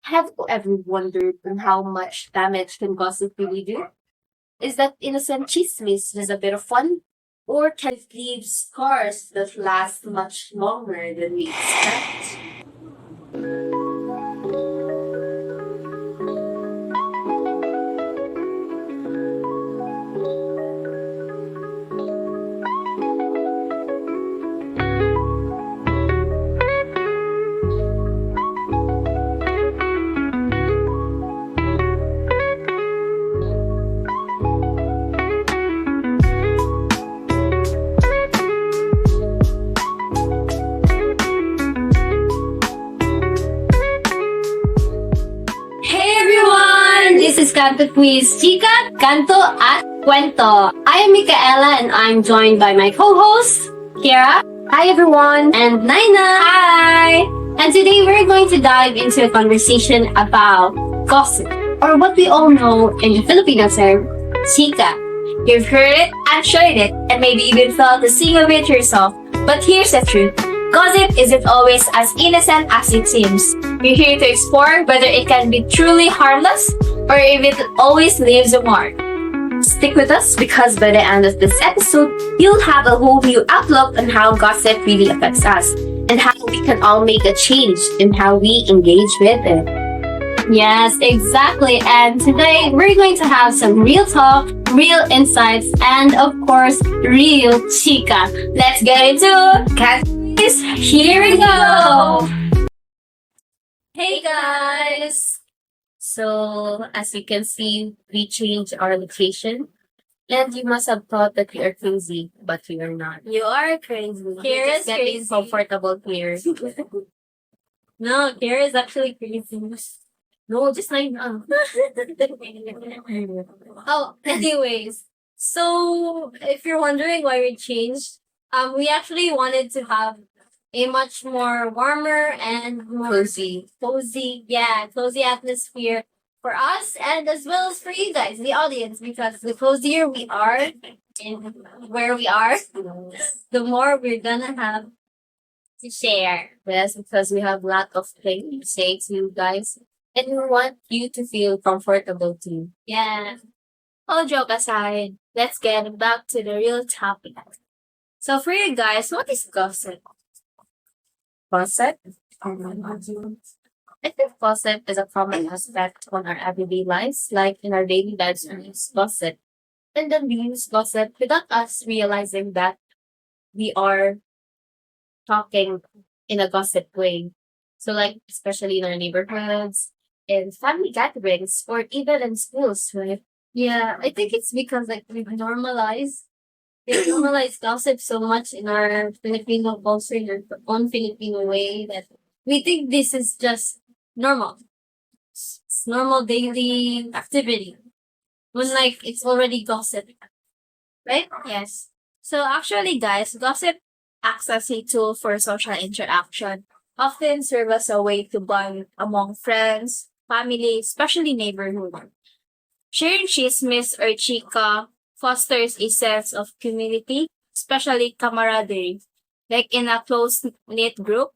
Have you ever wondered on how much damage can gossip really do? Is that innocent chismis just a bit of fun? Or can it leave scars that last much longer than we expect? Hey everyone! This is Kanto Queens, Chika, Kanto at Kwento. I am Michaela and I'm joined by my co-host, Kira. Hi everyone! And Naina. Hi! And today we're going to dive into a conversation about gossip, or what we all know in the Filipino term, Chika. You've heard it and shared it, and maybe even felt the sting of it yourself. But here's the truth. Gossip isn't always as innocent as it seems. We're here to explore whether it can be truly harmless or if it always leaves a mark. Stick with us because by the end of this episode, you'll have a whole new outlook on how gossip really affects us and how we can all make a change in how we engage with it. Yes, exactly. And today we're going to have some real talk, real insights, and of course, real chica. Let's get into it. Here we go. Hey guys. So, as you can see, we changed our location. And you must have thought that we are crazy, but we are not. You are crazy. Here is getting crazy. Comfortable here. No, Kira is actually crazy. No, just line up. Oh, anyways. So if you're wondering why we changed, we actually wanted to have a much more warmer and more cozy atmosphere for us and as well as for you guys, the audience, because the cozier we are in where we are, the more we're gonna have to share. Yes, because we have a lot of things to say to you guys. And we want you to feel comfortable too. Yeah. All joke aside, let's get back to the real topic. So for you guys, what is gossip? Gossip? I think gossip is a common aspect on our everyday lives, like in our daily lives we use gossip. And then we use gossip without us realizing that we are talking in a gossip way. So like especially in our neighborhoods, in family gatherings, or even in schools, right? Yeah, I think it's because like we normalize gossip so much in our Filipino culture, in our own Filipino way that we think this is just normal. It's normal daily activity. When like it's already gossip, right? Yes. So actually, guys, gossip acts as a tool for social interaction, often serve as a way to bond among friends, family, especially neighborhood. Sharing chismis or chika fosters a sense of community, especially camaraderie, like in a close-knit group.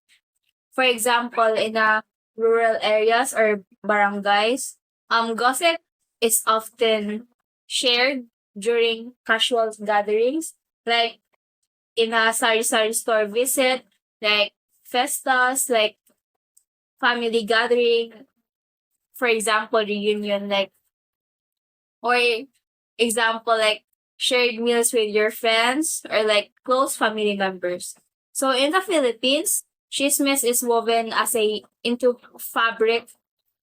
For example, in a rural areas or barangays, gossip is often shared during casual gatherings, like in a sari-sari store visit, like festas, like family gathering, for example, reunion, like, or example, like shared meals with your friends or like close family members. So in the Philippines, chismes is woven as a into fabric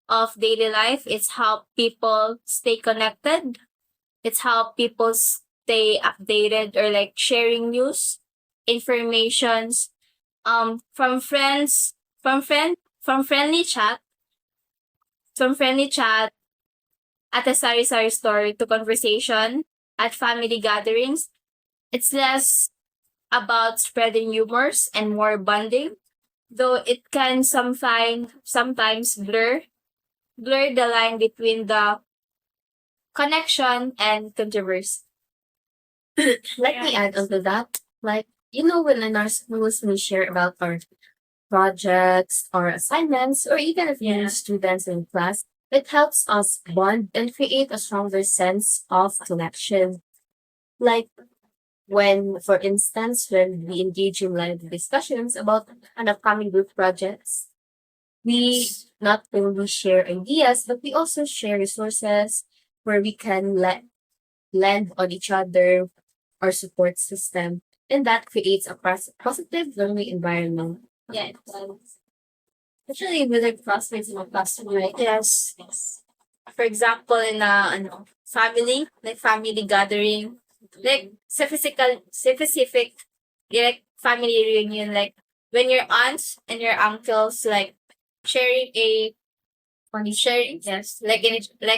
of daily life. It's how people stay connected. It's how people stay updated or like sharing news, informations, from friends, from friendly chat at a sari-sari store to conversation at family gatherings. It's less about spreading humors and more bonding, though it can sometimes blur the line between the connection and controversy. Let me add on to that. Like, when in our schools we share about our projects or assignments, or even if we're students in class, it helps us bond and create a stronger sense of connection. Like when, for instance, when we engage in live discussions about an upcoming group projects, we not only share ideas, but we also share resources where we can lend on each other our support system. And that creates a positive learning environment. Yeah, it does. Especially with our classmates in our classroom, right? Yes. For example, in a family, like family gathering, like specific like family reunion, like when your aunts and your uncles like sharing a sharing, yes, like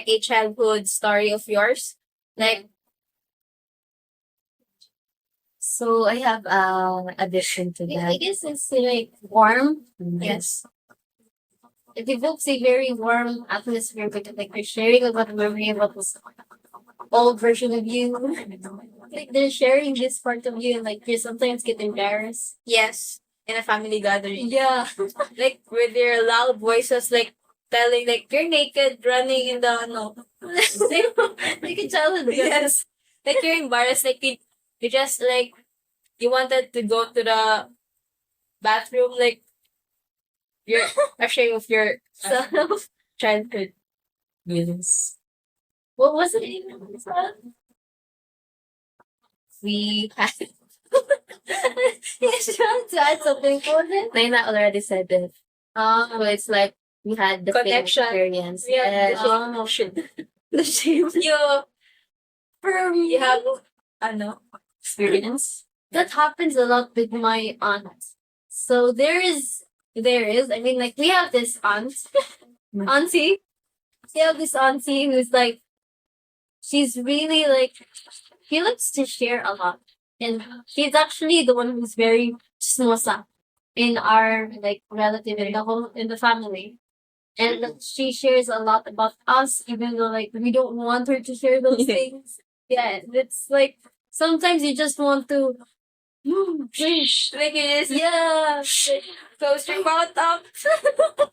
a childhood story of yours, like So I have addition to I that. guess it's like warm. yes, It evokes a very warm atmosphere because like you're sharing about the memory about this old version of you. Like they're sharing this part of you and like you sometimes get embarrassed. yes, in a family gathering, Yeah. like with their loud voices, like telling like you're naked running in the no, Like a childhood. yes, like you're embarrassed, like you just like you wanted to go to the bathroom, like you're ashamed of your childhood. Yes. What was it even? We had Yes, trying to add something for it. Naina already said it. So it's like we had the same Connection. experience. Yeah, The same you have ano experience. That happens a lot with my aunt. So I mean, like we have this auntie. We have this auntie who's like, she's really like, she likes to share a lot, and she's actually the one who's very chismosa in our like relative in the family. And she shares a lot about us, even though like we don't want her to share those things. Yeah, it's like sometimes you just want to like it is yeah. close your mouth up.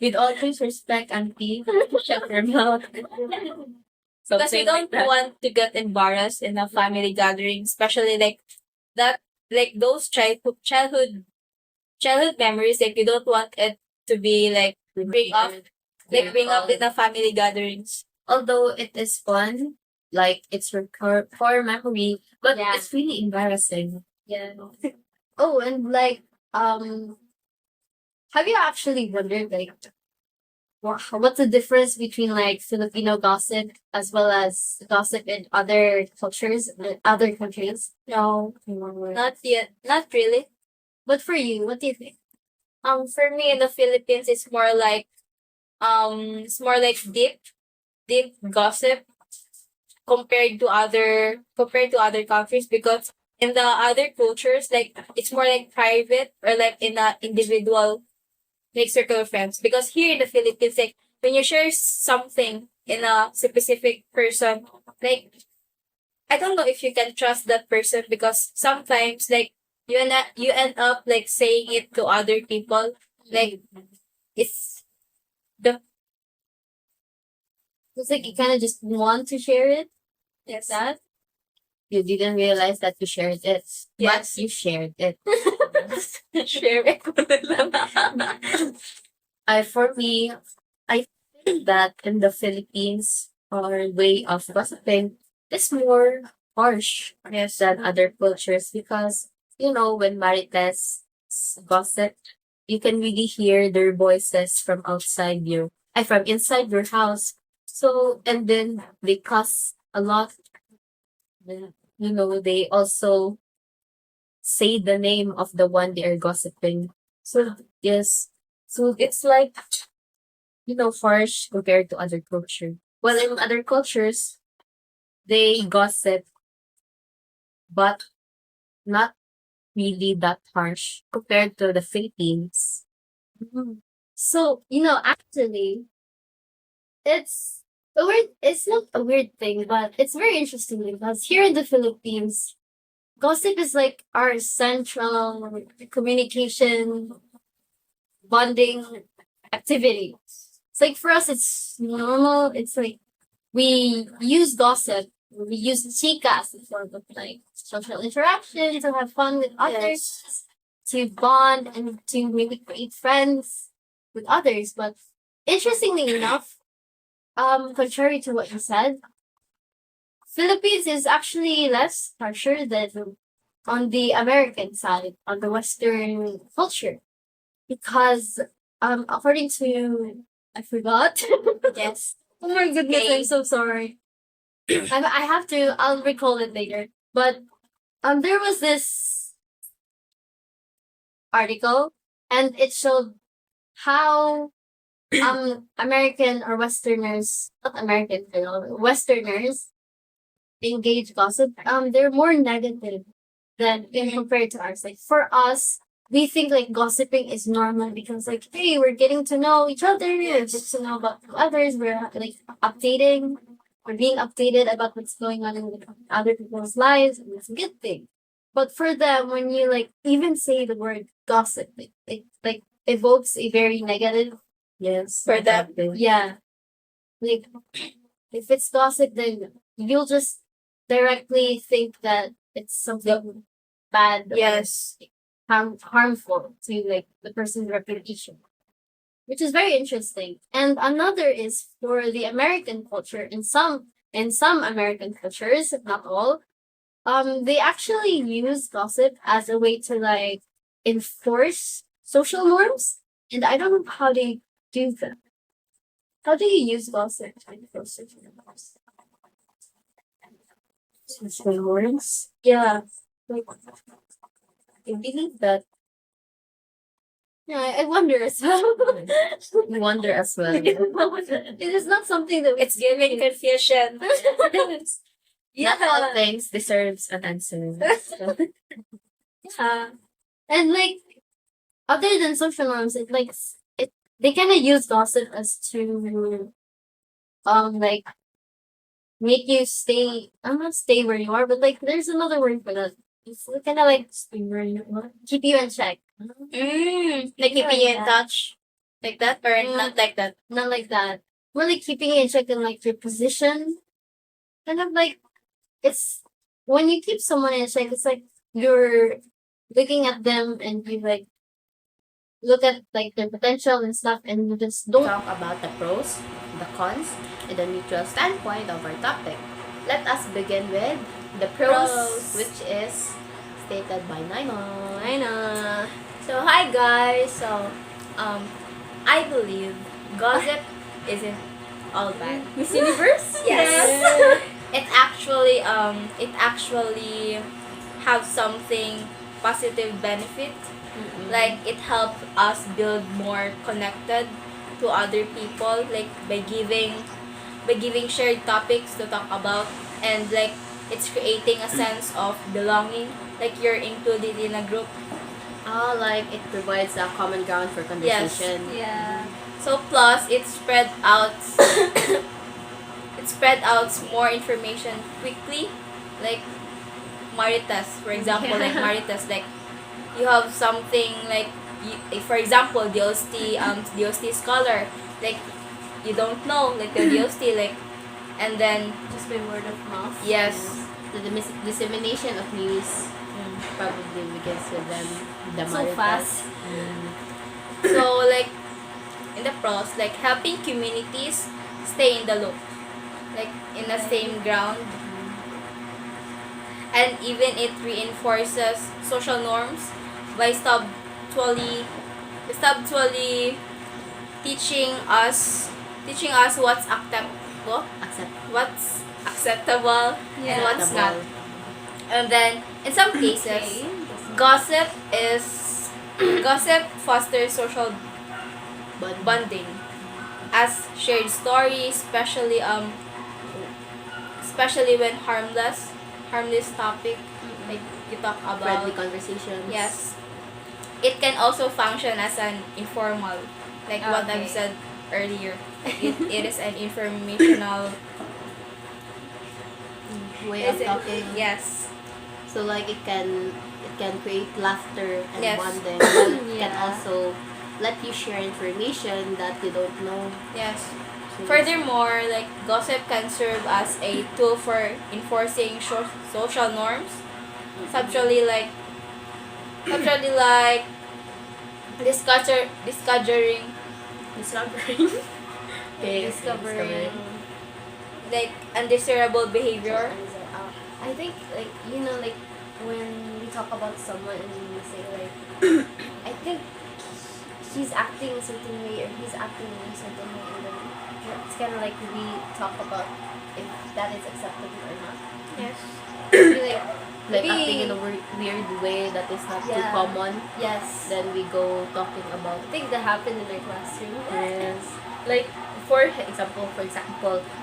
With all due respect, Auntie, shut your mouth. Because we don't want to get embarrassed in a family gathering, especially like that, like those childhood memories. Like you don't want it to be like bring up in the family gatherings. Although it is fun, like it's for core memory, but Yeah. it's really embarrassing. Yeah. Oh, and like, have you actually wondered like what's the difference between like Filipino gossip as well as gossip in other cultures, in other countries? No, not yet, not really. But for you, what do you think? For me in the Philippines, it's more like deep gossip compared to other countries, because in the other cultures, like it's more like private or like in a individual like circle of friends. Because here in the Philippines, like when you share something in a specific person, like I don't know if you can trust that person, because sometimes like you end up like saying it to other people, like it's the It's like you kind of just want to share it. yes That You didn't realize that you shared it, Yes. but you shared it. share it. For me, I think that in the Philippines, our way of gossiping is more harsh Yes. than other cultures because, when Marites gossip, you can really hear their voices from from inside your house. So, and then they cuss a lot. They also say the name of the one they are gossiping. So, yes. So it's like, harsh compared to other culture. Well, in other cultures, they gossip, but not really that harsh compared to the Philippines. Mhm. So, actually, it's not a weird thing, but it's very interesting because here in the Philippines, gossip is like our central communication bonding activity. It's like for us, it's normal. It's like we use gossip. We use Chika as a form of like social interaction to have fun with others, to bond and to maybe create friends with others. But interestingly enough, contrary to what you said, Philippines is actually less harsher than on the American side, on the Western culture. Because according to I forgot. Yes. Oh my goodness, Okay. I'm so sorry. I have to I'll recall it later. But there was this article and it showed how American or Westerners, not American, Westerners engage gossip. They're more negative than in compared to ours. Like for us, we think like gossiping is normal because like hey, we're getting to know each other, get to know about others, we're like updating, we're being updated about what's going on in other people's lives, and it's a good thing. But for them, when you like even say the word gossip, it like evokes a very negative. Yes. For them. exactly. Yeah, like if it's gossip, then you'll just directly think that it's something bad. or Yes. harmful to like the person's reputation, which is very interesting. And another is for the American culture. In some American cultures, not all, they actually use gossip as a way to like enforce social norms. And I don't know how they do that. How do you use gossip to enforce social norms? Social norms. Yeah, like I believe that. Yeah, I wonder as well. We wonder as well. It is not something that we It's giving confusion. Not all things deserves an answer. Yeah. And like other than social norms, it like it they kind of use gossip as to like make you stay. I'm not stay where you are, but like there's another word for that. It's kind of like stay where you are, keep you in check. Like keeping you in Yeah. touch. Like that or Mm. not like that. Not like that. More like keeping you in check in like your position. Kind of like it's when you keep someone in check, it's like you're looking at them and you like look at like their potential and stuff, and you just don't. Talk about the pros, the cons, and the neutral standpoint of our topic. Let us begin with the pros, Pros. which is stated by Naino. I know. So hi guys. So I believe gossip isn't all bad. Miss Universe? Yes. it actually have something positive benefit. Like it helps us build more connected to other people, like by giving shared topics to talk about, and like it's creating a sense of belonging, like you're included in a group. Like it provides a common ground for conversation. Yeah. So plus it spread out more information quickly, like Maritas, for example. Like Maritas, like you have something like for example DOST scholar, like you don't know like the DOST, like, and then Just by word of mouth. yes. The dissemination of news probably begins with them. The So Maritas. fast. So like in the pros, like helping communities stay in the loop, like in the same ground, and even it reinforces social norms by subtly teaching us what's acceptable and what's not. And then in some cases, gossip fosters social bonding, as shared stories, especially when harmless topic, like you talk about. Friendly conversations. Yes. It can also function as an informal, like what I've Okay. said earlier. It is an informational Way of talking. Yes. So like it can create laughter and Yes. bonding. But it can Yeah. also let you share information that you don't know. Yes. So, Furthermore, like gossip can serve as a tool for enforcing social norms. Subtly like discovering okay, Discovering. like undesirable behavior. I think like like when we talk about someone and we say like I think she's acting a certain way or he's acting in a certain way, and then it's kind of like we talk about if that is acceptable or not. Yes. Maybe like like maybe- acting in a weird way that is not too Yeah. common. Yes. Then we go talking about I think that happened in our classroom. yes. Like for example,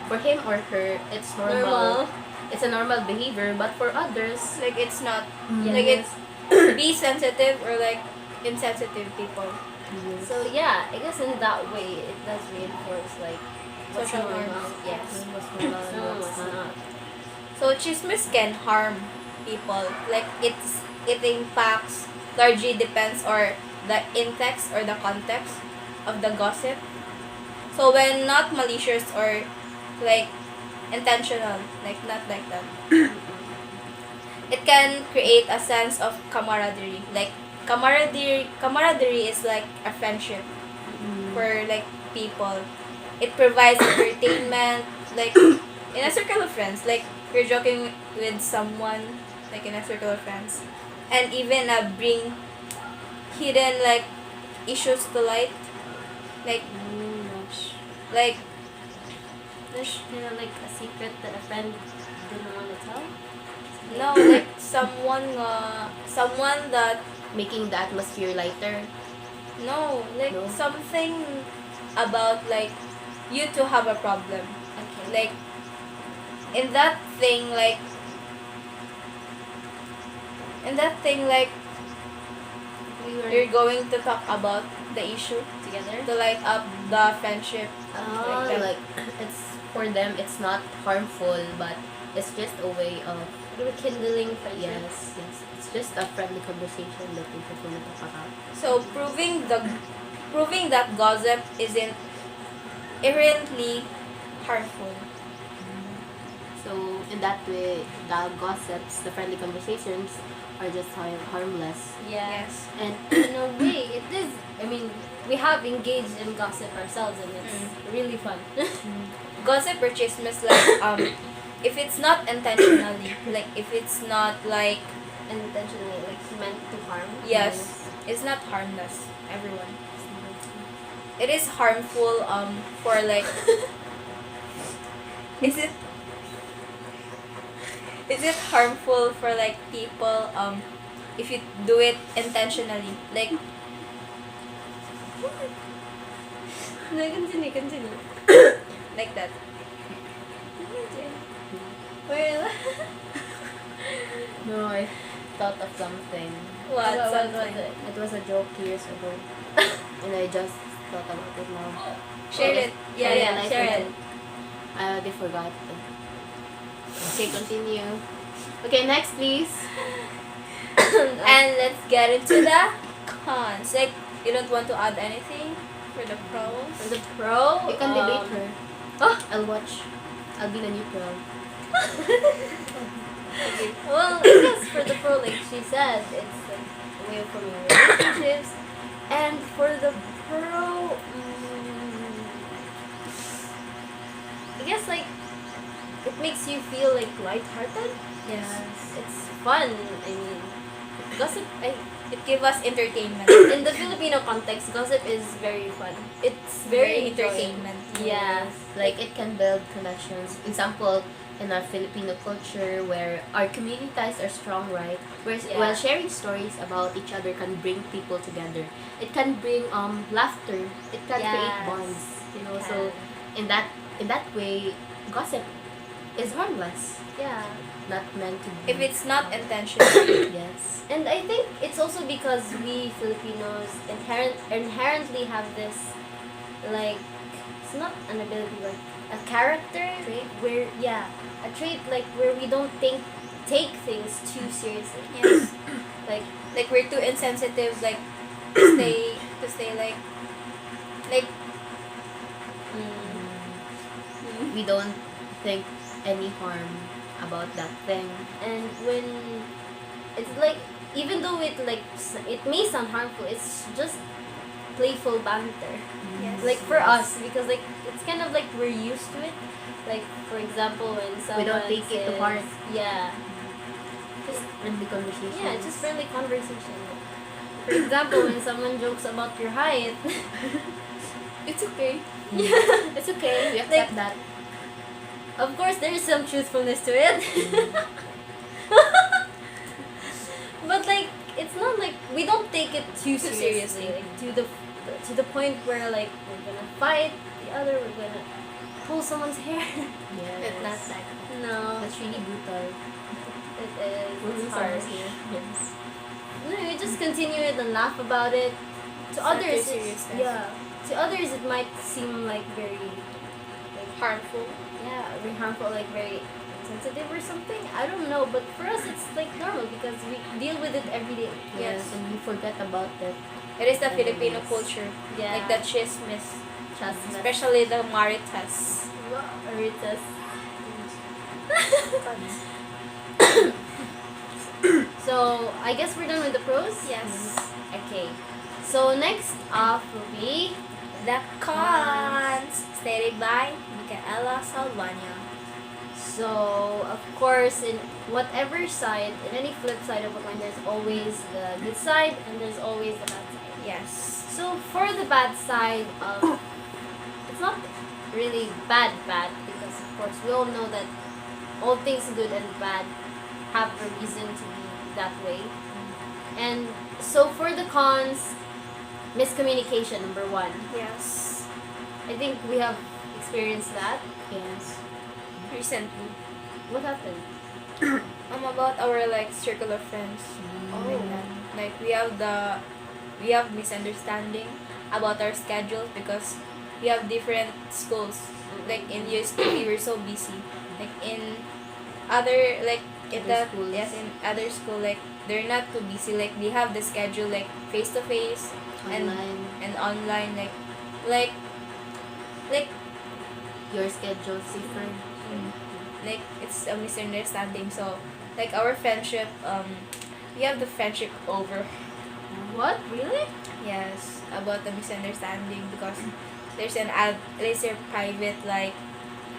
for him or her, it's normal. Normal. It's a normal behavior, but for others, Like it's not Yes. like it's be sensitive or like insensitive people. So yeah, I guess in that way it does reinforce like what's Social normal. norms. Yes. what's normal and No, what's it's not. not. So chismis can harm people. Like it impacts largely depends or the in-text or the context of the gossip. So when not malicious or like intentional, like not like that. It can create a sense of camaraderie. Like camaraderie is like a friendship for like people. It provides entertainment, like in a circle of friends. Like you're joking with someone, like in a circle of friends, and even bring hidden like issues to light, like Gosh. like There's like a secret that a friend didn't want to tell. no like someone that Making the atmosphere lighter. no like No? something about like you two have a problem, Okay. like in that thing like we were you're going to talk about the issue together. to light up the friendship. Oh, Like that. Like it's for them, it's not harmful, but it's just a way of rekindling friendship. yes. It's just a friendly conversation that we should really talk about. So proving that gossip isn't inherently harmful. So in that way, the gossips, the friendly conversations, are just harmless. Yeah. Yes. And In a way, it is. I mean, we have engaged in gossip ourselves, and it's really fun. Gossip or chismis like if it's not intentionally, like if it's not like Intentionally, like meant to harm. yes, it's not harmless. Everyone. It is harmful for like is it harmful for like people if you do it intentionally, like No, continue. like that. Well, no, I thought of something. What was something? it? It was a joke years ago, and I just thought about it now. Share it. Yeah, realized share that it. I already forgot. Okay, continue. Okay, next please. And let's get into the cons. Like you don't want to add anything for the pros. For the pro, You can debate her. Oh, I'll watch. I'll be the neutral. well, I guess for the pro, like she said, it's like a way of forming relationships. And for the pro, I guess like it makes you feel like lighthearted. Yes. It's fun. I mean, gossip. It gives us entertainment. In the Filipino context, gossip is very fun. It's very entertainment. Yeah. Like it can build connections. Example, in our Filipino culture where our community ties are strong, right? Where Yeah. while sharing stories about each other can bring people together. It can bring laughter. It can create Yes. bonds. You know, It so in that way, gossip is harmless. Yeah. Not meant to be. If it's not intentional. yes. And I think it's also because we Filipinos inherently have this, like, it's not an ability, like a character Trait? where a trait like where we don't take things too seriously. Yes. Like Like we're too insensitive, like stay to say like We don't think any harm about that thing. And when it's like, even though it may sound harmful, it's just playful banter. yes. Like for us, because like it's kind of like we're used to it. Like for example, when someone We don't take it to says- heart. Yeah, Just friendly conversation. yeah, it's just friendly conversation. For example, when someone jokes about your height, It's okay. it's okay. We accept that. Of course, there is some truthfulness to it. But like, it's not like we don't take it too Too seriously. seriously. Like to the point where like we're gonna fight the other, we're gonna pull someone's hair. Yes. It's not that. No, That's really brutal. it is. We're It's sorry harsh. here. Yes. No, you just continue it and laugh about it. To It's not others, too serious, guys. yeah. To others, it might seem like very, Harmful. very harmful, like very sensitive or something. I don't know, but for us, it's like normal because we deal with it every day. Yes, Yes. and we forget about it. It is the Yes. Filipino culture. Yeah. Like the chismis. Chasmis. Especially the maritas. Ritas. So I guess we're done with the pros. Yes. Okay. So next off will be The cons. Stated by Micaela Salvania. so of course in whatever side, in any flip side of a coin, there's always the good side and there's always the bad side. Yes. So for the bad side of it's not really bad because of course we all know that all things good and bad have a reason to be that way. And so for the cons, miscommunication number one. Yes. I think we have experienced that. Yes. Recently. What happened? About our like circle of friends. Like that. Like we have misunderstanding about our schedules because we have different schools. Like in UST we were so busy. Like in other like in Other the schools. yes in other school like they're not too busy. Like they have the schedule like face to face Online. and online like Your schedule's different. like it's a misunderstanding. So like our friendship we have the friendship over. What? Really? Yes, about the misunderstanding because there's a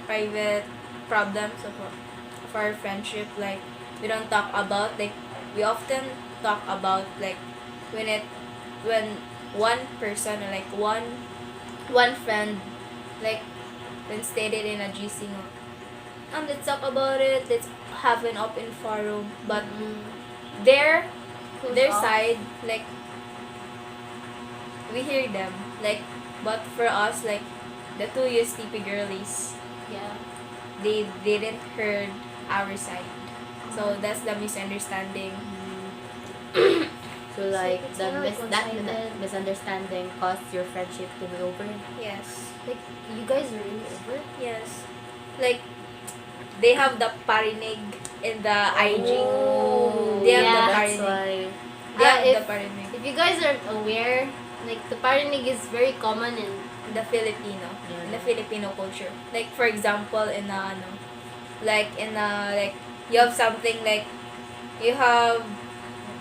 private problems of our friendship. Like we don't talk about like we often talk about like when one person or like one friend like when stated in a GC let's talk about it, let's have an open forum, but their off. side like we hear them like, but for us like the two USTP girlies Yeah. they didn't heard our side, so that's the misunderstanding. So like it's the kinda like that one-sided. misunderstanding caused your friendship to be over. Yes. Like you guys are really over. Yes, like they have the parinig in the IG. Oh, They have yeah. the That's parinig. why. They have if- the parinig. If you guys aren't aware, like the parinig is very common in The Filipino, Yeah. in the Filipino culture. Like for example, in a like you have something like you have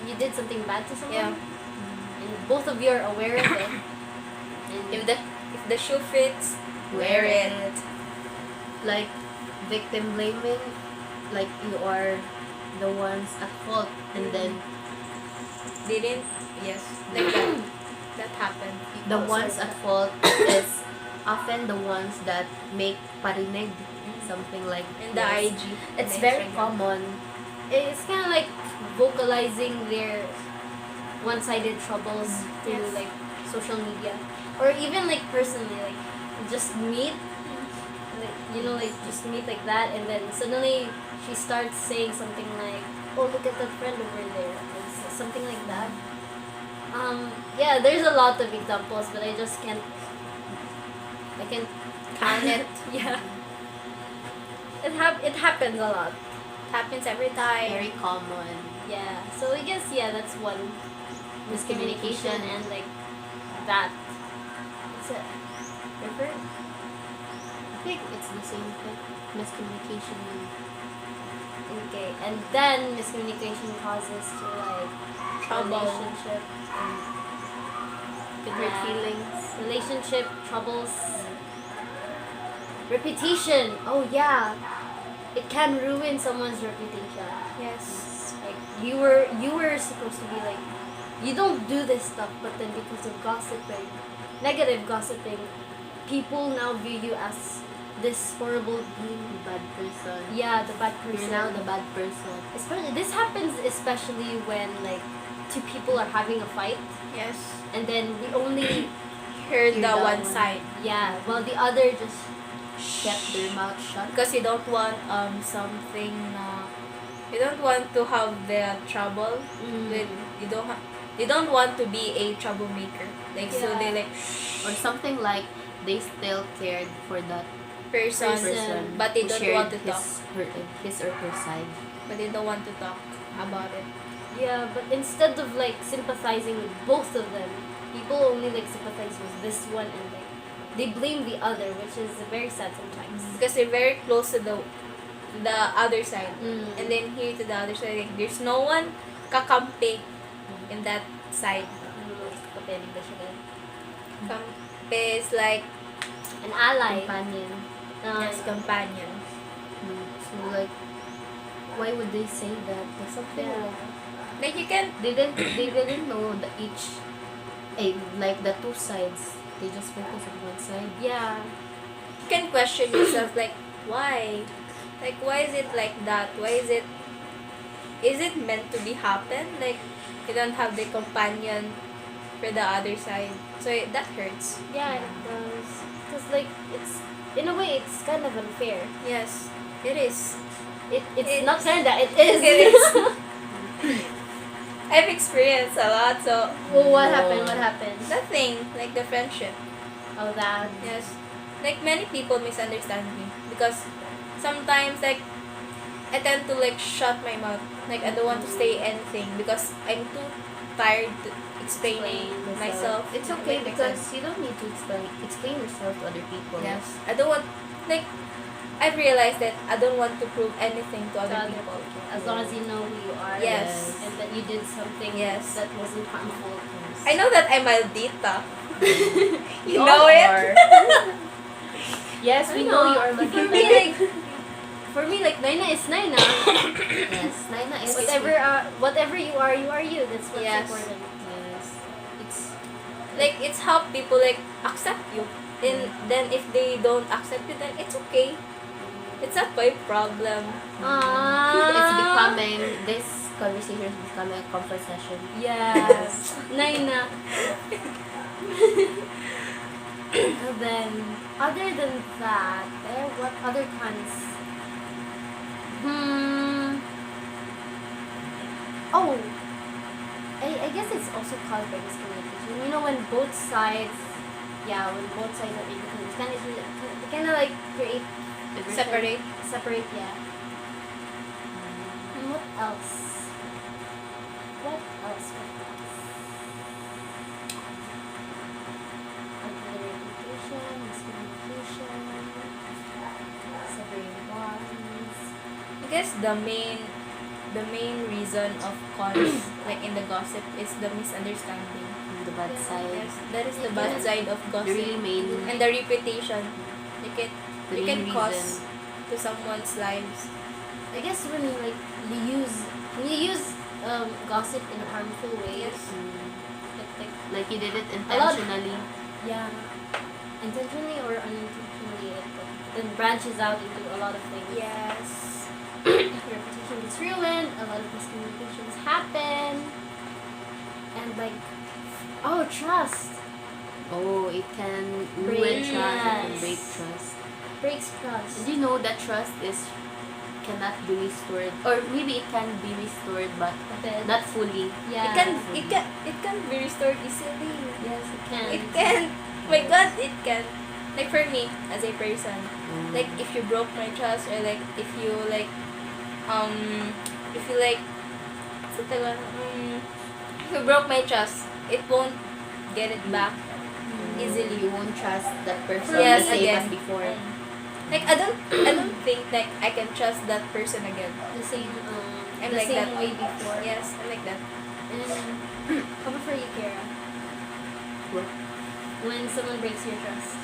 you did something bad to someone. yeah. And both of you are aware of it. And If the shoe fits, wear it. Like victim blaming, like you are the ones at fault, and then Didn't yes like that. That happened. the Oh, ones sorry. at fault is often the ones that make parinig, something like In the this. IG. It's in the very Instagram. common. it's kind of like vocalizing their one-sided troubles through Yes. like social media, or even like personally, like just meet, like like just meet like that, and then suddenly she starts saying something like, "Oh, look at that friend over there," or something like that. Yeah, there's a lot of examples, but I just can't. I can't count it. Yeah. It happens a lot. Happens every time. Very common. Yeah. So I guess that's one miscommunication and like that. It's a different. I think it's the same thing. Miscommunication. Okay, and then miscommunication causes to like Trouble. relationship and Can hurt feelings. relationship troubles, reputation. Oh yeah, it can ruin someone's reputation. Yes. Like you were supposed to be like, you don't do this stuff, but then because of gossiping, negative gossiping, people now view you as this horrible being. Bad person. Yeah, the bad person. You're now the bad person. Especially this happens especially when like two people are having a fight, Yes. and then we only Heard Hear the that one one. side. yeah, while the other just Kept their mouth shut. Because you don't want something you don't want to have the trouble with you don't want to be a troublemaker. Like so Yeah. they like Or something like they still cared for that person, person. but they who don't shared want to his, talk. his or her side. But they don't want to talk about it. yeah, but instead of like sympathizing with both of them, people only like sympathize with this one, and like they blame the other, which is very sad sometimes. Because they're very close to the other side. Mm. And then here to the other side, like, there's no one kakampi in that side. Kapatid ba siya din? Kampi is like An ally. Companion. yes, companion. So like, why would they say that? There's something Yeah. like Like you can they didn't know the each, like the two sides. They just focus on one side. Yeah. question yourself like why? Like why is it like that? Why is it meant to be happen? Like you don't have the companion for the other side. So that hurts. Yeah, it does. Because like it's in a way it's kind of unfair. Yes, it is. It's not kinda, it is. It is. I've experienced a lot, so Well, what happened? What happened? nothing like the friendship. Oh, that. Yes. Like many people misunderstand me because sometimes like I tend to like shut my mouth. Like I don't want to say anything because I'm too tired to explaining myself. It's okay Like, because you don't need to explain yourself to other people. yes, I don't want like I've realized that I don't want to prove anything to other people. As long as you know who you are. Yes. And that you did something Yes. that wasn't harmful. I know that I'm maldita. We You all know it? are. Yes, we I know know. you are For Magdalena. me, like, for me, like, Naina is Naina. Yes, Naina is Whatever you are you. That's what's Yes. important. Yes. It's Like it's help people like accept you. And then if they don't accept you, then it's okay. It's not my problem. it's becoming this conversation is becoming a comfort session. Yes. Naina. And then, other than that, what other kinds? Oh, I guess it's also caused by miscommunication. You know, when both sides are able to kind of like create Separate. yeah. And what else? What else? Unfair reputation, miscommunication, separating bonds. I guess the main reason of cons like in the gossip is the misunderstanding. The bad side. Yes, that is the bad side of The gossip. really main And the reputation. the You can main cause reason. to someone's lives. I guess when you use gossip in a harmful way. Yes. Like you did it A lot- intentionally. Yeah, intentionally or unintentionally, it then branches out into a lot of things. Yes. Your reputation gets ruined. A lot of miscommunications happen, and like, trust Oh, it can ruin Break trust. It can trust. break trust. breaks trust. Did you know that trust cannot be restored, or maybe it can be restored, but Then, not fully. yeah, It can be restored easily. yes, it can. It can. My God, it can. Like for me as a person, like if you broke my trust or like if you like if you like if you broke my trust, it won't get it back. easily. You won't trust that person Yes, the same again. as before. Like I don't think like I can trust that person again. The same, I'm the like same that. way before. Yes, I'm like that. And how about for you, Kara? What? When someone breaks your trust.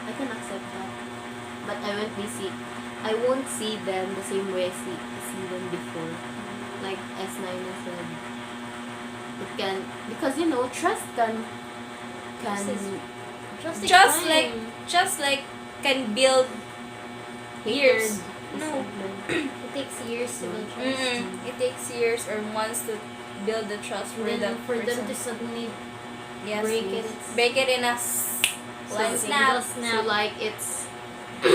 I can accept that. But I won't see them the same way I see them before. Like as Naina said. It can, because trust can Trust is- Trust is Just fine. Just like can build years. hatred, No. resentment. It takes years to build trust. It takes years or months to build the trust for And that then for person. them to suddenly Yes. break it, yes. it's Break it in a like one a snap. single snap. So like it's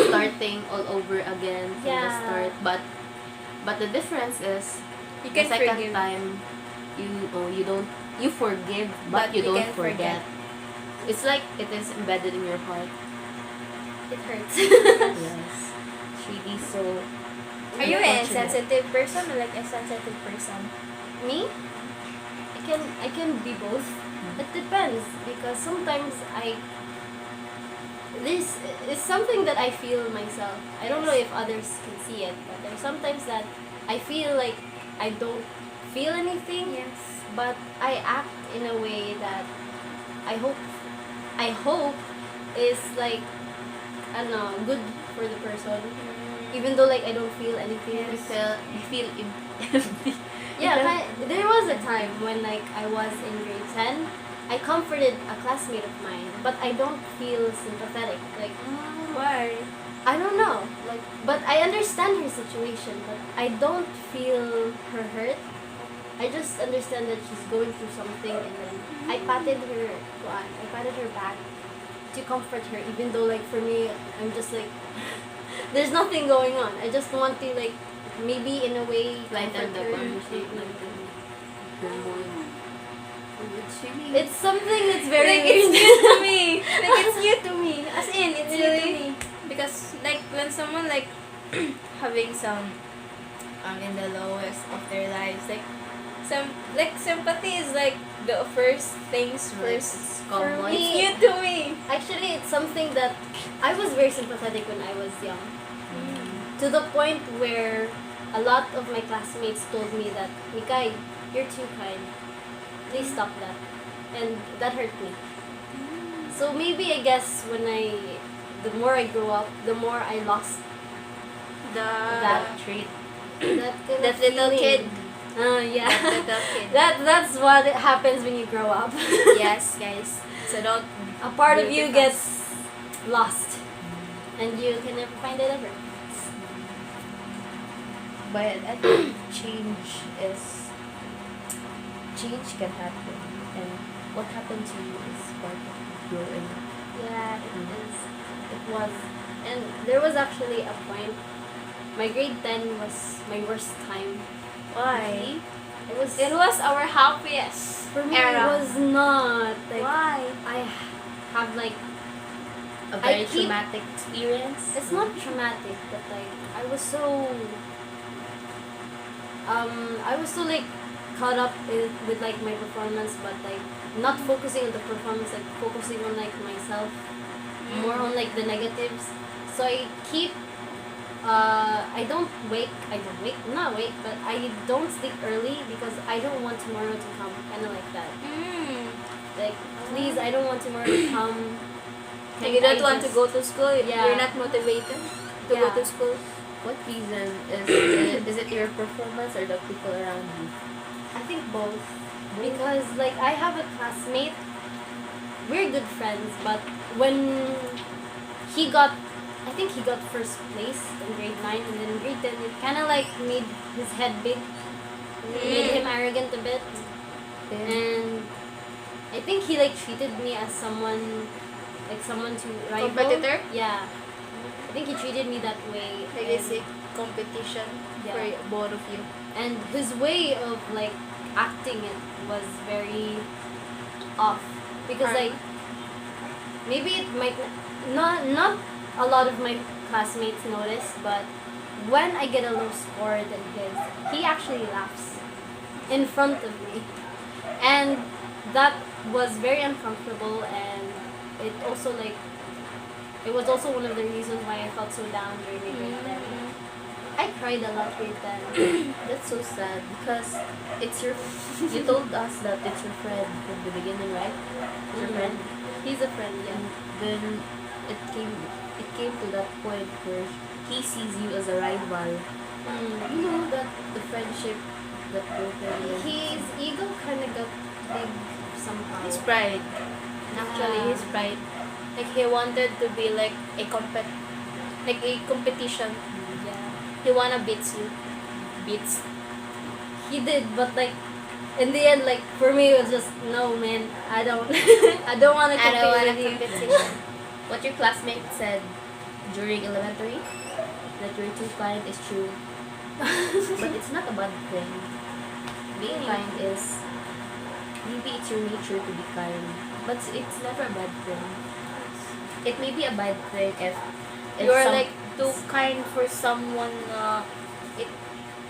starting all over again from the Yeah. start. But the difference is You the can second forgive. time you forgive but you don't can forget. It's like it is embedded in your heart. It hurts. Yes. It's really so Are you an unfortunate. insensitive person or like a sensitive person? Me? I can be both. It depends because sometimes this is something that I feel myself. I don't know if others can see it, but there's sometimes that I feel like I don't feel anything, Yes. but I act in a way that I hope is like, I don't know, good for the person. Even though like I don't feel anything. You feel empty. Yeah, there was a time when like I was in grade 10. I comforted a classmate of mine, but I don't feel sympathetic. Like, Why? I don't know. Like, but I understand her situation, but I don't feel her hurt. I just understand that she's going through something, and then I patted her back to comfort her, even though like for me, I'm just like, there's nothing going on. I just want to like maybe in a way Lighten comfort the her. conversation. It's something that's very Like it's weird. new to me. Like it's new to me. As in, it's new to Really? me. Because like when someone like having some in the lowest of their lives, like sympathy is like the first things first. It's For common. me, it's new to me. Actually, it's something that I was very sympathetic when I was young. To the point where a lot of my classmates told me that, Mikay, you're too kind. Please stop that. And that hurt me. So maybe I guess the more I grew up, the more I lost That Trait. that kind that of little feeling. kid. Yeah. That little kid. That's what happens when you grow up. Yes, guys. So don't. A part of do it you too gets lost. And you can never find it ever. But I think change can happen, and what happened to you is part of growing up. Yeah, it is. It was. And there was actually a point. My grade 10 was my worst time. Why? It was our happiest for me. era. It was not like Why? I have like A I very keep- traumatic experience. it's not traumatic, but like I was so like caught up with like my performance, but like not focusing on the performance, like focusing on like myself, more on like the negatives. So I keep I don't not wake, but I don't sleep early because I don't want tomorrow to come, kind of like that. Like, please, I don't want tomorrow to come. Like you don't I want to just- go to school. Yeah. You're not motivated to go Yeah. to school. What reason is it your performance or the people around you? I think both. Because like I have a classmate, we're good friends, but when I think he got first place in grade 9, and then in grade 10 it kind of like made his head big, made him arrogant a bit, and I think he like treated me as someone to rival. Competitor? Yeah. I think he treated me that way. Like and- it's a competition Yeah. for both of you. and his way of like acting it was very off because like maybe it might not a lot of my classmates notice, but when I get a low score than his, he actually laughs in front of me, and that was very uncomfortable, and it also like it was also one of the reasons why I felt so down during my grade 10. I cried a lot grade 10. That's so sad because it's your. You told us that it's your friend from the beginning, right? It's your friend. He's a friend, yeah. And then it came. It came to that point where he sees you as a rival. You know that the friendship that broken. His ego kind of got big somehow. His pride. Actually, Yeah. his pride. Like, he wanted to be like a competition. Yeah. He wanna beats you. Beats. He did, but like in the end, like for me, it was just no, man. I don't, I don't want to I don't wanna compete with you. compete with you. What your classmate said during elementary, that you're too kind is true. But it's not a bad thing. Being kind is, maybe it's your nature to be kind, but it's never a bad thing. It may be a bad thing if You're some- like too kind for someone. It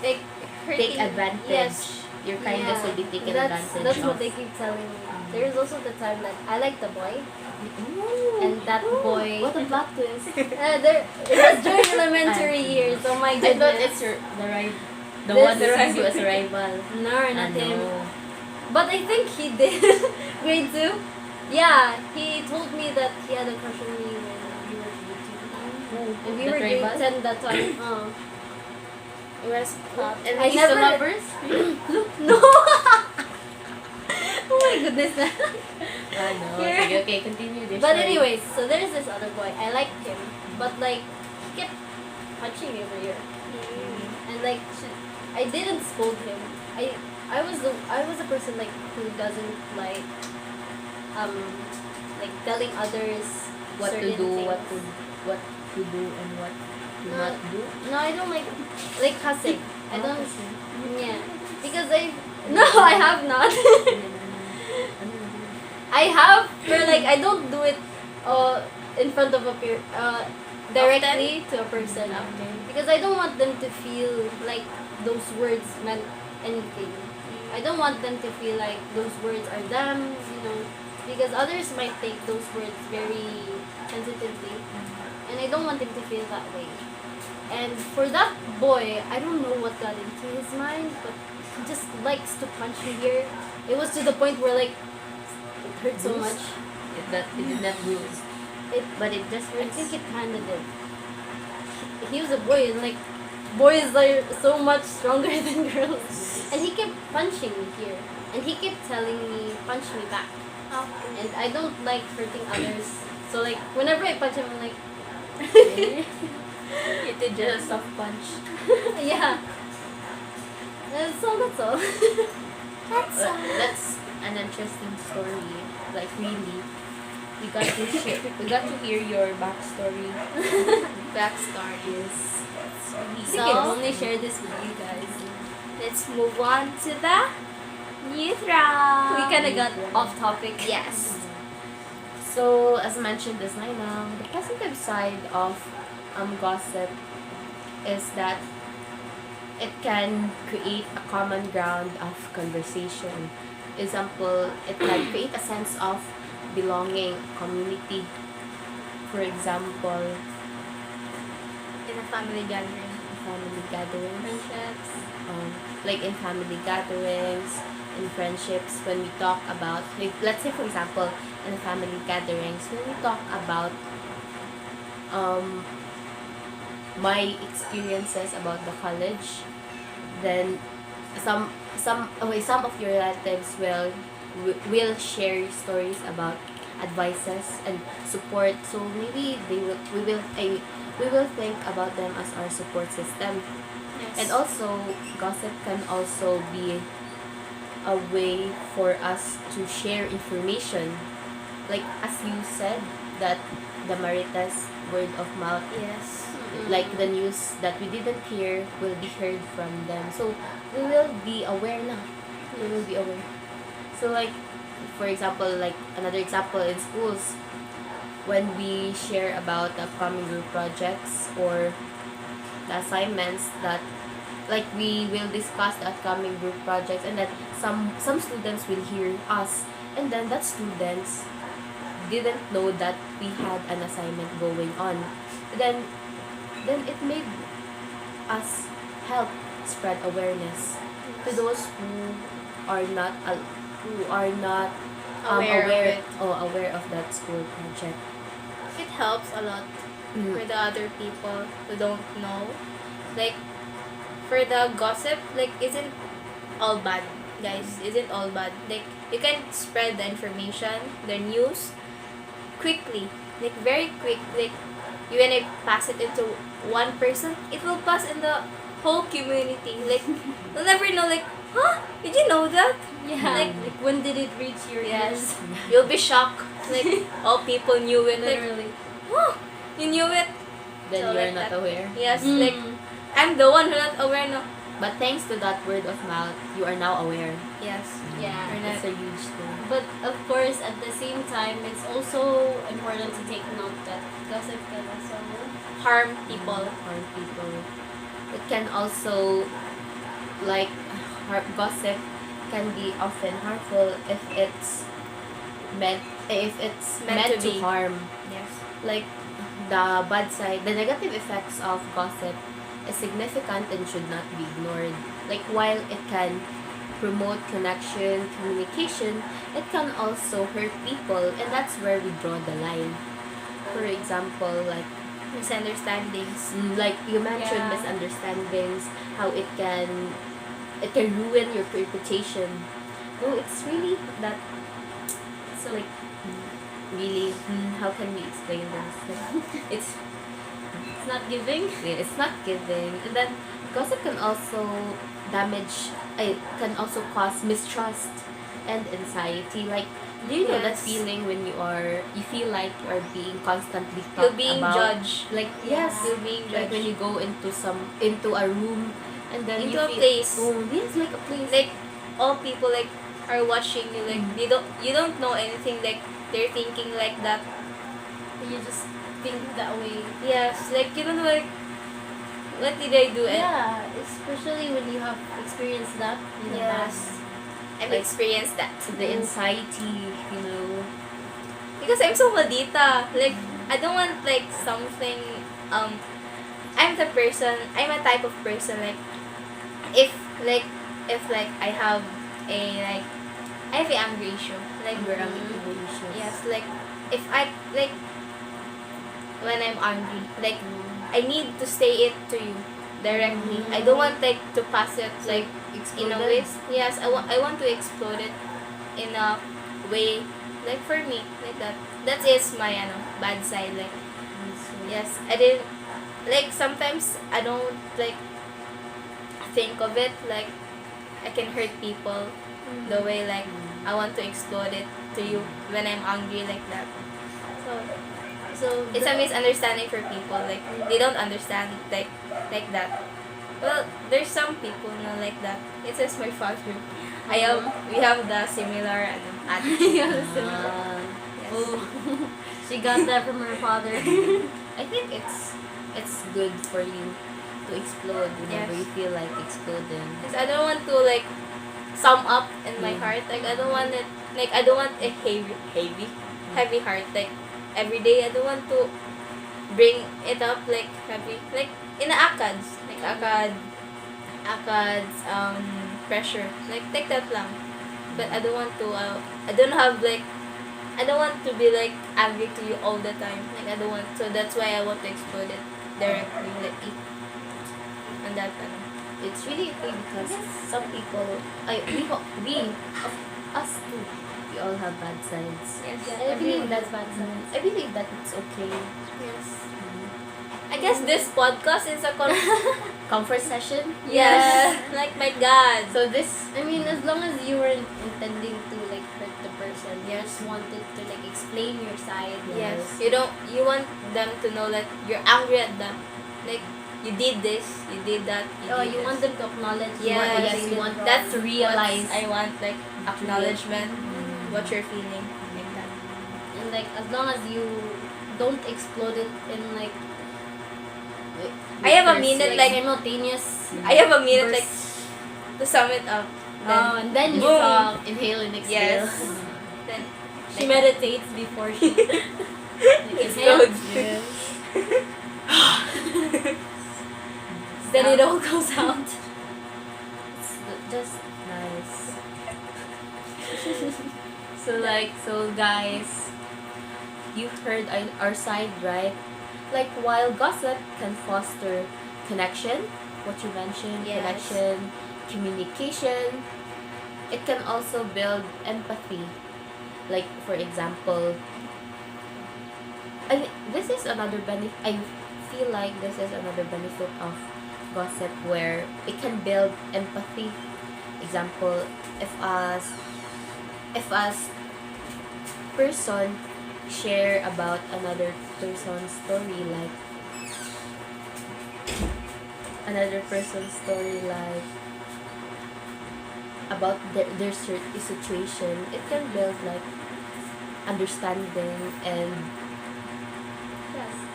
like hurting. take advantage. Yes. Your kindness will be taken advantage That's of. what they keep telling me. There's also the time that I like the boy, Ooh. and that boy. What a plot twist. There, it was during elementary years. Oh my I goodness. thought it's your the right the This one that right- sees you as a rival. No, not I him. know. But I think he did. Grade 2. Yeah, he told me that he had a crush on me when we were grade 2. And we That were grade rival? 10 that time. It was hot. And I he's still never- lovers? No! Oh my goodness. I know. Here. Okay, okay, continue this. But story. anyways, so there's this other boy. I liked him. But like, he kept punching me over here. And like, I didn't scold him. I was a person like who doesn't like like telling others what to certain do, things. what to do, and what to No. not do. No, I don't like cussing. I Oh, don't. cussing. Yeah, because I have not. I have, but like I don't do it in front of directly to a person. Because I don't want them to feel like those words meant anything. I don't want them to feel like those words are them, because others might take those words very sensitively. And I don't want them to feel that way. And for that boy, I don't know what got into his mind, but he just likes to punch me here. It was to the point where like it hurt so Bruise? much. It did not bruise. But it just I hurts. think it kinda did. He was a boy, and like boys are so much stronger than girls. And he kept punching me here, and he kept telling me punch me back. And I don't like hurting others, so like whenever I punch him, I'm like, It did just a soft punch. yeah. So that's all. That's an interesting story. Like really, we got to hear your backstory. Backstory. Yes. It's I really think I only share this with you guys. Let's move on to the youth round. We kind of got off topic. Yes. So, as mentioned this night now, the positive side of gossip is that it can create a common ground of conversation. Example, it can create a sense of belonging, community. For example, In a family gathering. family gatherings. Friendships. Like in family gatherings, in friendships, when we talk about, like, let's say for example, in family gatherings, when we talk about my experiences about the college, then some of your relatives will share stories about advices and support. So maybe we will think about them as our support system. Yes. And also, gossip can also be a way for us to share information. Like, as you said, that the Maritas word of mouth, Yes. like the news that we didn't hear, will be heard from them. So, we will be aware now. We will be aware. So, like, for example, like, another example in schools, when we share about the upcoming group projects or the assignments that, like, we will discuss the upcoming group projects, and then some students will hear us, and then that students didn't know that we had an assignment going on. Then it made us help spread awareness to those who are not Aware of it. aware of that school project. It helps a lot Mm. for the other people who don't know. Like, for the gossip, like, isn't all bad, guys. Isn't all bad. Like, you can spread the information, the news, quickly. Like, very quick. Like, you when I pass it into one person, it will pass in the whole community. Like, you'll never know, like, huh? Did you know that? Yeah. Like, Like when did it reach your yes. ears? You'll be shocked. Like, all people knew it. Like, Literally. oh, you knew it? Then So, you're like not that. aware. Yes, Mm. like, I'm the one who not aware no. But thanks to that word of mouth, you are now aware. Yes. Yeah. We're That's not. a huge thing. But of course, at the same time, it's also important to take note that gossip can also Harm people. Harm people. It can also, like, gossip can be often harmful if it's meant Meant to to be. harm. Yes. Like, the bad side, the negative effects of gossip is significant and should not be ignored. Like, while it can promote connection, communication, it can also hurt people, and that's where we draw the line. For example, Misunderstandings. like you mentioned, Yeah. misunderstandings, how it can ruin your reputation. No, it's really that. It's like really. How can we explain this? It's it's not giving. it's not giving, and then gossip can also damage. It can also cause mistrust and anxiety. Like, do you know that Yes. feeling when you feel like you are being constantly You're talked being about? judged. Like, Yeah. yes, You're being like judged. when you go into a room and then Into you a feel, place. oh yes, like a place. Like, all people, like, are watching you. Like, you don't know anything. Like, they're thinking like that. You just think that way. Yes. Like, you don't know, like, what did I do? Yeah, especially when you have experienced that in the Yes. past. I've Like, experienced that. the anxiety, Because I'm so maldita. Like, I don't want, like, something, I'm a type of person, like, if, like, I have I have an anger issue. Like, anger issues. yes, like, if I, like, when I'm angry, like, I need to say it to you directly. I don't want, like, to pass it, like, in a way. Yes, I want to explode it in a way, like, for me, like that. That is my bad side. Like, yes, I didn't, like, sometimes I don't, like, think of it, like, I can hurt people the way, like, I want to explode it to you when I'm angry, like that. So it's a misunderstanding for people, like, they don't understand, like that. Well, there's some people like that. It's just my father. We have the similar attitude. Yes. Oh, she got that from her father. I think it's good for you to explode whenever Yes. you feel like exploding. 'Cause I don't want to, like, sum up in my heart. Like, I don't want it. Like, I don't want a heavy heart. Like, every day, I don't want to bring it up, like, heavy. Like, in the ACADS. Like, ACADS, pressure. Like that lang. But I don't want to, I don't have, like, I don't want to be, like, angry to you all the time. Like, I don't want. So that's why I want to explode it directly. Like, and that, It's really okay because some people, us too, we all have bad sides. yes. I believe that's bad signs. I believe that it's okay. Yes. I guess this podcast is a Comfort session. yes. Like, my God. So this, I mean, as long as you weren't intending to like hurt the person, you Yes. just wanted to like explain your side. Yes. You want them to know that you're angry at them. Like, you did this, you did that. Oh, did you this. want them to acknowledge. Yes, what they you did want wrong. that's to realize I want, like, acknowledgement, what you're feeling, like that. And like as long as you don't explode it in like I have a bursts, minute, like, simultaneous. I have a minute, like, bursts. to sum it up. Oh, and then you boom. talk, inhale and exhale. Yes. Then She meditates before she It's explodes. Yes. Then it all goes out. It's just nice. So guys, you heard our side, right? Like while gossip can foster connection, what you mentioned, Yes. connection, communication, it can also build empathy. Like for example, this is another benefit. I feel like this is another benefit of gossip where it can build empathy. Example, if us person share about another person's story, like another person's story, like about their situation, it can build like understanding and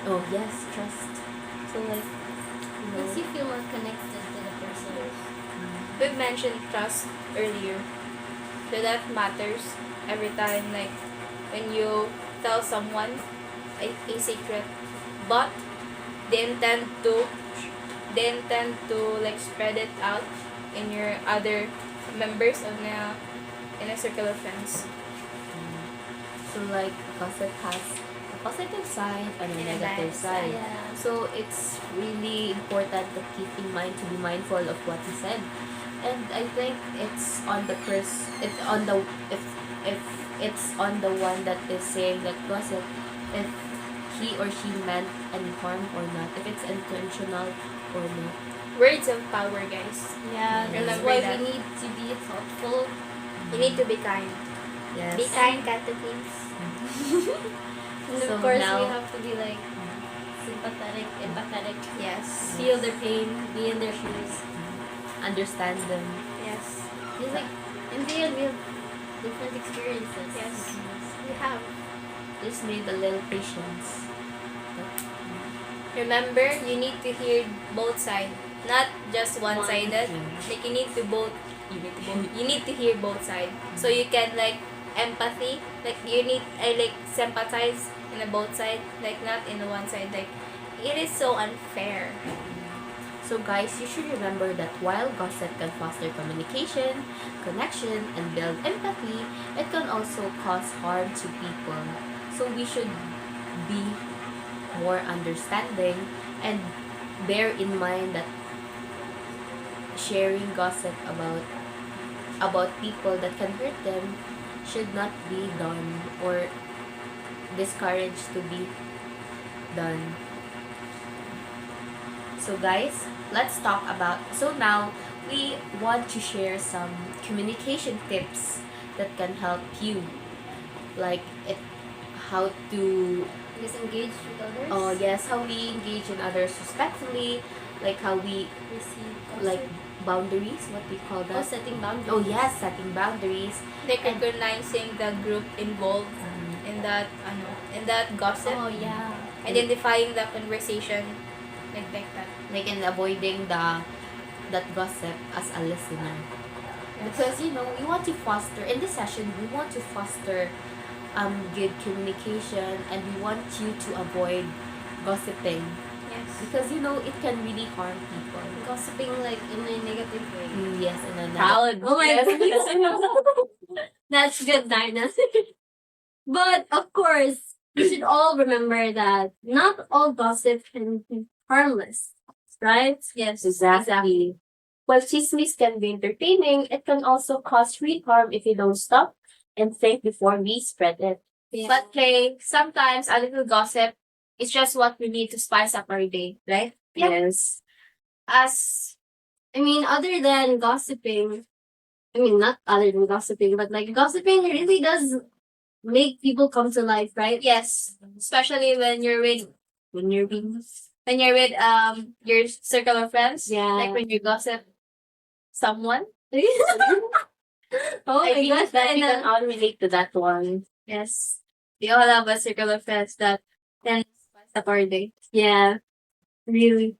oh yes, trust. So like Makes you feel more connected to the person. We've mentioned trust earlier. So that matters every time, like when you tell someone a secret, but they intend to like spread it out in your other members of in a circle of friends. so like gossip has a positive side and a negative side. Yeah. So it's really important to keep in mind, to be mindful of what he said. And I think it's on the it's on the if it's on the one that is saying that gossip, if he or she meant any harm or not, if it's intentional or not. Words of power, guys. Yeah, that's Remember why that. we need to be thoughtful. You need to be kind. Yes. Be kind, Kanto Queens. And So of course, now- we have to be like sympathetic, empathetic, Yes. feel their pain, be in their shoes. Understand them. Yes. It's like, in the end, we have different experiences. Yes. We have. Just need a little patience. Remember, you need to hear both sides, not just one-sided. Like you need to both. You need to hear both sides, so you can like empathy. Like you need like sympathize in the both side, like not in the one side. Like it is so unfair. So guys, you should remember that while gossip can foster communication, connection, and build empathy, it can also cause harm to people. So we should be more understanding and bear in mind that sharing gossip about people that can hurt them should not be done or discouraged to be done. So guys, let's talk about, so now we want to share some communication tips that can help you, like how to Disengage with others. oh yes, how we engage in others respectfully, like how we Receive. like boundaries, what we call Oh, that. setting boundaries. Oh yes, setting boundaries. Like recognizing the group involved in that gossip, Oh, yeah. identifying the conversation, like that. Like and avoiding that gossip as a listener. Because we want to foster in this session, we want to foster good communication, and we want you to avoid gossiping Yes. because it can really harm people. Gossiping like in a negative way. Yes, and then Proud. Oh my goodness. That's good, Darna. But of course, we should all remember that not all gossip can be harmless, right? Yes. exactly. While chismis can be entertaining, it can also cause real harm if you don't stop and think before we spread it. Yeah. But hey, sometimes a little gossip is just what we need to spice up our day, right? Yep. Yes. Other than gossiping, not other than gossiping, but like gossiping really does make people come to life, right? Yes. Especially when you're with your circle of friends. Yeah. Like when you gossip someone. Oh I my think gosh, that we and can all relate to that one. Yes. We all have a circle of friends that can spice up our day. yeah, really.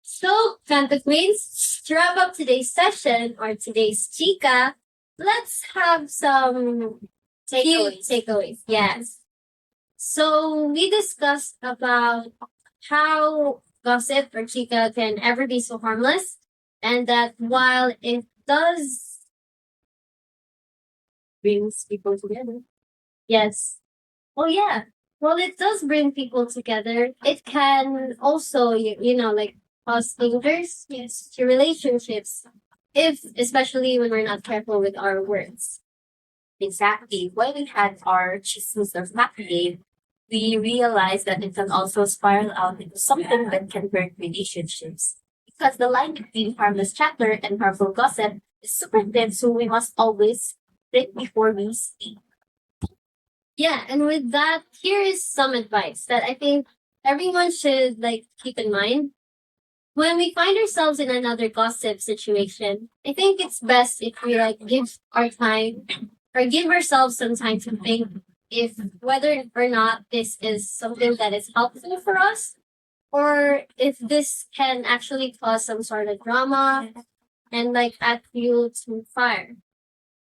So, Kanto Queens, to wrap up today's session or today's Chika, let's have some few takeaways. Yes. So we discussed about how gossip or chica can ever be so harmless, and that while it does, Brings people together. yes, well, yeah, well, it does bring people together. It can also, like cause dangers, yes, to relationships, if especially when we're not careful with our words. Exactly. When we had our chismis or fact game, we realized that it can also spiral out into something that can hurt relationships. Because the line between harmless chatter and harmful gossip is super thin, so we must always think before we speak. Yeah, and with that, here is some advice that I think everyone should like keep in mind. When we find ourselves in another gossip situation, I think it's best if we like give our time or give ourselves some time to think if whether or not this is something that is helpful for us or if this can actually cause some sort of drama and like add fuel to fire.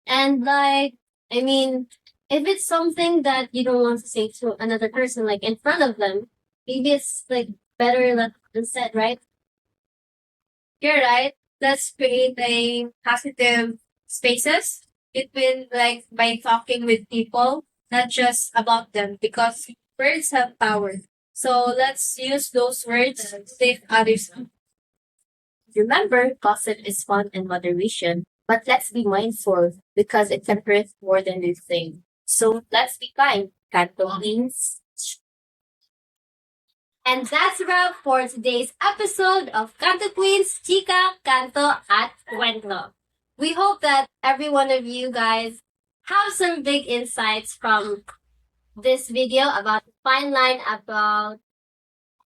And like, I mean, if it's something that you don't want to say to another person, like in front of them, maybe it's like better left unsaid, right? You're right. Let's create a positive spaces between like by talking with people, not just about them, because words have power. So let's use those words to lift others up. Remember, gossip is fun in moderation, but let's be mindful because it can hurt more than we think. So let's be kind. Kanto Queens. And that's a wrap for today's episode of Kanto Queens, Chika, Kanto, at Kwento. We hope that every one of you guys have some big insights from this video about the fine line about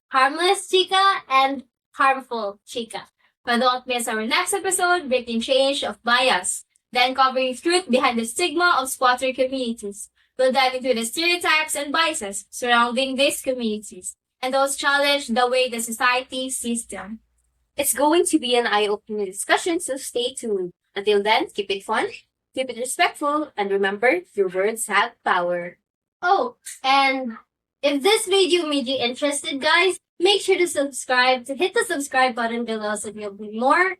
harmless Chika and harmful Chika. But don't miss our next episode, Breaking Change of Bias, then covering truth behind the stigma of squatter communities. We'll dive into the stereotypes and biases surrounding these communities, and those challenge the way the society sees them. It's going to be an eye-opening discussion, so stay tuned. Until then, keep it fun, keep it respectful, and remember, your words have power. Oh, and if this video made you interested, guys, make sure to subscribe, to hit the subscribe button below so you'll be more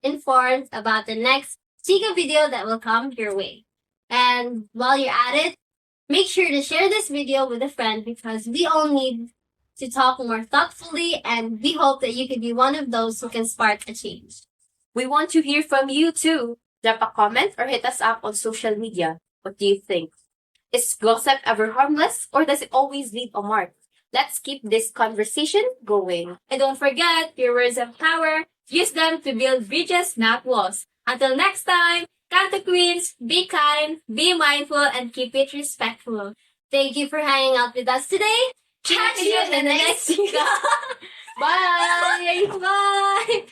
informed about the next Chica video that will come your way. And while you're at it, make sure to share this video with a friend because we all need to talk more thoughtfully and we hope that you can be one of those who can spark a change. We want to hear from you too. Drop a comment or hit us up on social media. What do you think? Is gossip ever harmless or does it always leave a mark? Let's keep this conversation going. And don't forget, your words have power. Use them to build bridges, not walls. Until next time, Kanto Queens, be kind, be mindful, and keep it respectful. Thank you for hanging out with us today. Catch you in the next Bye! Bye!